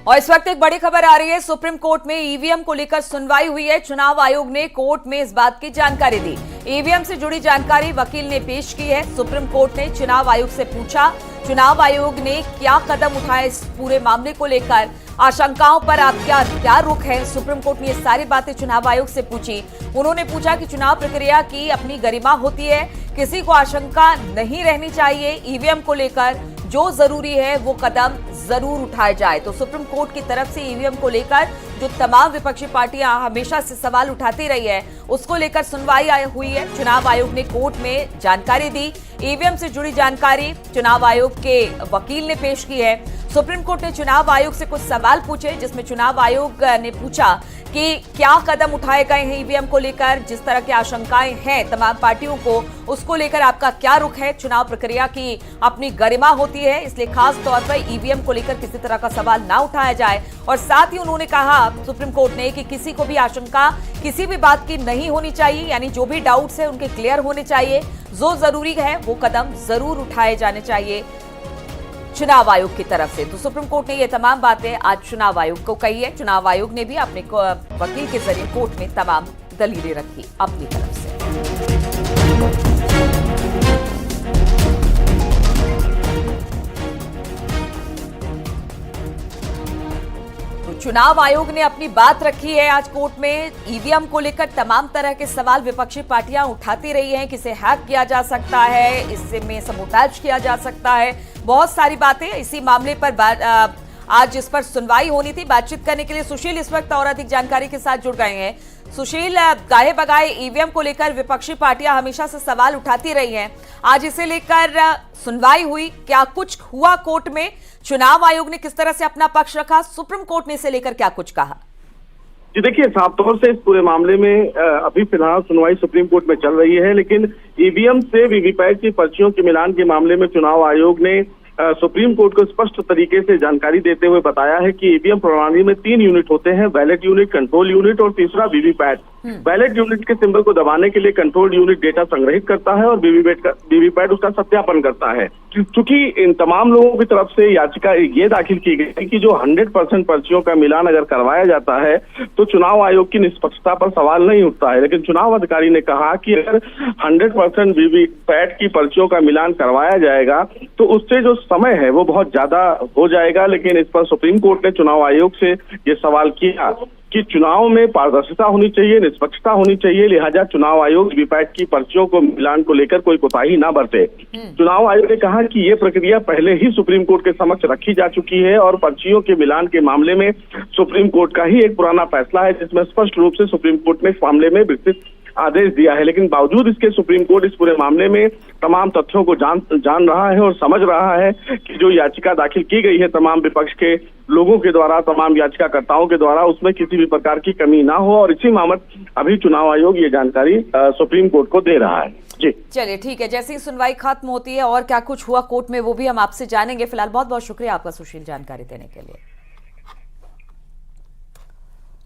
और इस वक्त एक बड़ी खबर आ रही है। सुप्रीम कोर्ट में ईवीएम को लेकर सुनवाई हुई है। चुनाव आयोग ने कोर्ट में इस बात की जानकारी दी। ईवीएम से जुड़ी जानकारी वकील ने पेश की है। सुप्रीम कोर्ट ने चुनाव आयोग से पूछा, चुनाव आयोग ने क्या कदम उठाए इस पूरे मामले को लेकर, आशंकाओं पर आपका क्या रुख है। सुप्रीम कोर्ट ने ये सारी बातें चुनाव आयोग से पूछी। उन्होंने पूछा कि चुनाव प्रक्रिया की अपनी गरिमा होती है, किसी को आशंका नहीं रहनी चाहिए। ईवीएम को लेकर जो जरूरी है वो कदम जरूर उठाए जाए। तो सुप्रीम कोर्ट की तरफ से ईवीएम को लेकर जो तमाम विपक्षी पार्टियां हमेशा से सवाल उठाती रही है, उसको लेकर सुनवाई हुई है। चुनाव आयोग ने कोर्ट में जानकारी दी। ईवीएम से जुड़ी जानकारी चुनाव आयोग के वकील ने पेश की है। सुप्रीम कोर्ट ने चुनाव आयोग से कुछ सवाल पूछे, जिसमें चुनाव आयोग ने पूछा कि क्या कदम उठाए गए हैं ईवीएम को लेकर, जिस तरह की आशंकाएं हैं तमाम पार्टियों को, उसको लेकर आपका क्या रुख है। चुनाव प्रक्रिया की अपनी गरिमा होती है, इसलिए खास तौर पर ईवीएम को लेकर किसी तरह का सवाल ना उठाया जाए। और साथ ही उन्होंने कहा सुप्रीम कोर्ट ने कि किसी को भी आशंका किसी भी बात की नहीं होनी चाहिए, यानी जो भी डाउट्स है उनके क्लियर होने चाहिए। जो जरूरी है वो कदम जरूर उठाए जाने चाहिए चुनाव आयोग की तरफ से। तो सुप्रीम कोर्ट ने ये तमाम बातें आज चुनाव आयोग को कही है। चुनाव आयोग ने भी अपने वकील के जरिए कोर्ट में तमाम दलीलें रखी अपनी तरफ से। चुनाव आयोग ने अपनी बात रखी है आज कोर्ट में। ईवीएम को लेकर तमाम तरह के सवाल विपक्षी पार्टियां उठाती रही हैं कि इसे हैक किया जा सकता है, इससे में सबोटाज किया जा सकता है, बहुत सारी बातें। इसी मामले पर आज इस पर सुनवाई होनी थी। बातचीत करने के लिए सुशील इस वक्त और अधिक जानकारी के साथ जुड़ गए हैं। सुशील, गाहे बगाए ईवीएम को लेकर विपक्षी पार्टियां हमेशा से सवाल उठाती रही हैं, आज इसे लेकर सुनवाई हुई, क्या कुछ हुआ कोर्ट में? चुनाव आयोग ने किस तरह से अपना पक्ष रखा? सुप्रीम कोर्ट ने इसे लेकर क्या कुछ कहा? जी देखिए, साफ तौर से इस पूरे मामले में अभी फिलहाल सुनवाई सुप्रीम कोर्ट में चल रही है, लेकिन ईवीएम से वीवीपैट की पर्चियों के मिलान के मामले में चुनाव आयोग ने सुप्रीम कोर्ट को स्पष्ट तरीके से जानकारी देते हुए बताया है कि ईवीएम प्रणाली में 3 यूनिट होते हैं, बैलेट यूनिट, कंट्रोल यूनिट और तीसरा वीवीपैट। बैलेट यूनिट के सिंबल को दबाने के लिए कंट्रोल यूनिट डेटा संग्रहित करता है और वीवीपैट उसका सत्यापन करता है। क्योंकि इन तमाम लोगों की तरफ से याचिका ये दाखिल की गई कि जो 100% पर्चियों का मिलान अगर करवाया जाता है तो चुनाव आयोग की निष्पक्षता पर सवाल नहीं उठता है, लेकिन चुनाव अधिकारी ने कहा कि अगर 100% वीवीपैट की पर्चियों का मिलान करवाया जाएगा तो उससे जो समय है वो बहुत ज्यादा हो जाएगा। लेकिन इस पर सुप्रीम कोर्ट ने चुनाव आयोग से ये सवाल किया कि चुनाव में पारदर्शिता होनी चाहिए, निष्पक्षता होनी चाहिए, लिहाजा चुनाव आयोग वीवीपैट की पर्चियों को मिलान को लेकर कोई कोताही ना बरते। चुनाव आयोग ने कहा कि ये प्रक्रिया पहले ही सुप्रीम कोर्ट के समक्ष रखी जा चुकी है और पर्चियों के मिलान के मामले में सुप्रीम कोर्ट का ही एक पुराना फैसला है, जिसमें स्पष्ट रूप से सुप्रीम कोर्ट ने इस मामले में विस्तृत आदेश दिया है। लेकिन बावजूद इसके सुप्रीम कोर्ट इस पूरे मामले में तमाम तथ्यों को जान रहा है और समझ रहा है कि जो याचिका दाखिल की गई है तमाम विपक्ष के लोगों के द्वारा, तमाम याचिकाकर्ताओं के द्वारा, उसमें किसी भी प्रकार की कमी ना हो, और इसी मामले अभी चुनाव आयोग ये जानकारी सुप्रीम कोर्ट को दे रहा है। जी चलिए ठीक है, जैसे ही सुनवाई खत्म होती है और क्या कुछ हुआ कोर्ट में वो भी हम आपसे जानेंगे। फिलहाल बहुत बहुत शुक्रिया आपका सुशील जानकारी देने के लिए।